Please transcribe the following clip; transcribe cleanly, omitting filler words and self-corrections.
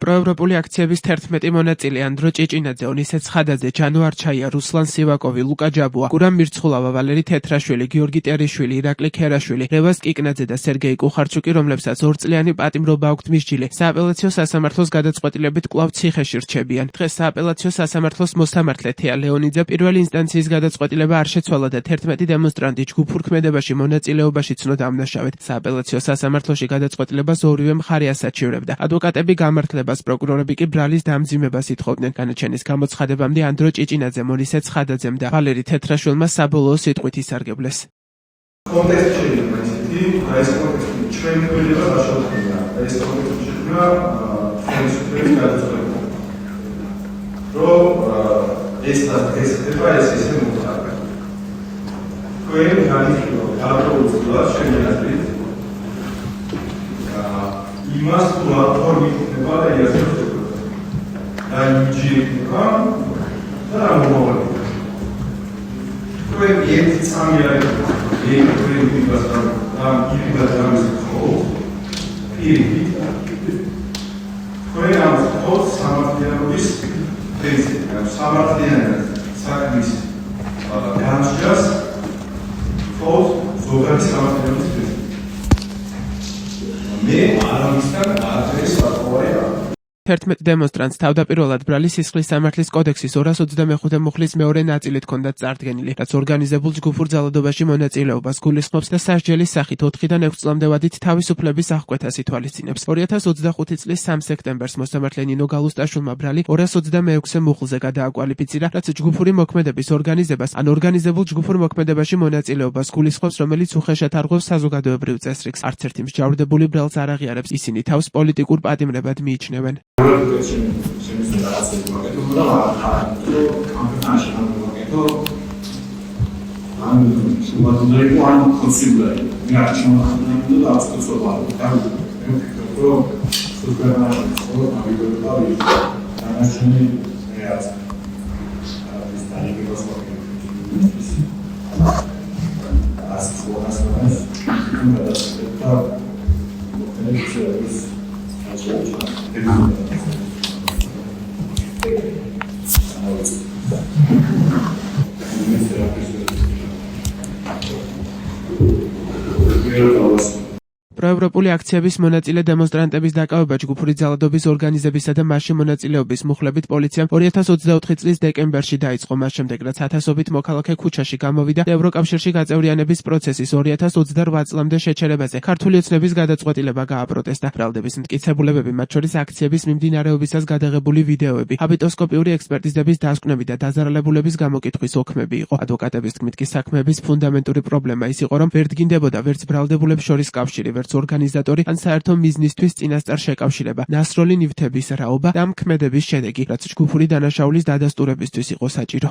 პროევროპული აქციების 11 მონაწილე ანდრო ჭიჭინაძე, ონისე ცხადაძე, ჯანო არჩაია, რუსლან სივაკოვი, ლუკა ჯაბუა, გურამ მირცხულავა, ვალერი თეთრაშვილი, გიორგი ერიშვილი, ირაკლი ქერაშვილი, რევაზ კიკნაძე და სერგეი კუხარჩუკი, რომლებსაც 2 წლიანი პატიმრობა აქვთ მისჯილი, სააპელაციო სასამართლოს გადაწყვეტილებით კვლავ ციხეში რჩებიან. დღეს სააპელაციო სასამართლოს მოსამართლე თეა ლეონიძე პირველი ინსტანციის გადაწყვეტილება არ შეცვალა და 11 დემონსტრანტი ჯგუფურ ქმედებაში მონაწილეობაში ცნო დამნაშავედ. სააპელაციო სასამართლოში გადაწყვეტილებას ორივე მხარე ასაჩივრებდა. ადვოკატები გამართლებას, პროკურორები კი ბრალის დამძიმებას ითხოვდნენ. განაჩენის გამოცხადებამდე ანდრო ჭიჭინაძემ, ონისე ცხადაძემ და ვალერი თეთრაშვილმა საბოლოო სიტყვით ისარგებლეს. კონტექსტში ეს კონტექსტი ჩვენ გვერდება დაშოთქება. ეს კონტექსტი შექმნა ხელისუფლების გადაწყვეტილება. რომ ეს ხდება ეს ისე მოხდა. თქვენ განიხილოთ დაპროუცდათ ჩემი აზრით იმას თუ არ მიხდება და იასწრებს და იჯიქა და რა მომავალი. თქვენ ერთი სამი არის თქვენ იმას და იმას ამის ხო პირით თქვენ ამას ხო სამართლიანობის პრინციპი სამართლიანობის საქმის განსჯას ხო ზოგადი სამართლიანობის პრინციპი მე არამისთან არის საყვარელი 11 დემონსტრანტს თავდაპირველად ბრალის სისხლის სამართლის კოდექსის 225 მუხლის მეორე ნაწილით ჰქონდათ წარდგენილი, რაც ორგანიზებულ ჯგუფურ ძალადობაში მონაწილეობას გულისხმობს და სასჯელის სახით 4-დან 6 წლამდე ვადით თავისუფლების აღკვეთას ითვალისწინებს. 2025 წლის 3 სექტემბერს მოსამართლე ნინო გალუსტაშვილმა ბრალი 226 მუხლზე გადააკვალიფიცირა, რაც ჯგუფური მოქმედების ორგანიზებას ან ორგანიზებულ ჯგუფურ მოქმედებაში მონაწილეობას გულისხმობს, რომელიც უხეშად არღვევს საზოგადოებრივ წესრიგს. არც ერთი მსჯავრდებული ბრალს არ აღიარებს, ისინი თავს პოლიტიკურ პატიმრებად მიიჩნევენ. პროევროპული აქციების მონაწილე დემონსტრანტების დაკავება ჯგუფური ძალადობის ორგანიზებისა და მასში მონაწილეობის მუხლებით პოლიციამ 2024 წლის დეკემბერში დაიწყო, მას შემდეგ რაც ათასობით მოქალაქე ქუჩაში გამოვიდა და ევროკავშირში გაწევრიანების პროცესის 2028 წლამდე შეჩერებაზე ქართული ოცნების გადაწყვეტილება გააპროტესტა. ბრალდების მტკიცებულებები, მათ შორის აქციების მიმდინარეობისას გადაღებული ვიდეოები, აბიტოსკოპიური ექსპერტიზების დასკვნები და დაზარალებულების გამოკითხვის ოქმები იყო. ადვოკატების თქმით კი საქმეების ფუნდამენტური პრობლემა ის იყო, რომ ვერ დგინდებოდა ვერც ბრალდებულებს შორის კავშირი, ვერც ორგანიზატორი ან საერთო მიზნისთვის წინასწარ შეკავშირება, ნასროლი ნივთების რაობა და ამ ქმედების შედეგი, რაც ჯგუფური დანაშაულის დადასტურებისთვის იყო საჭირო.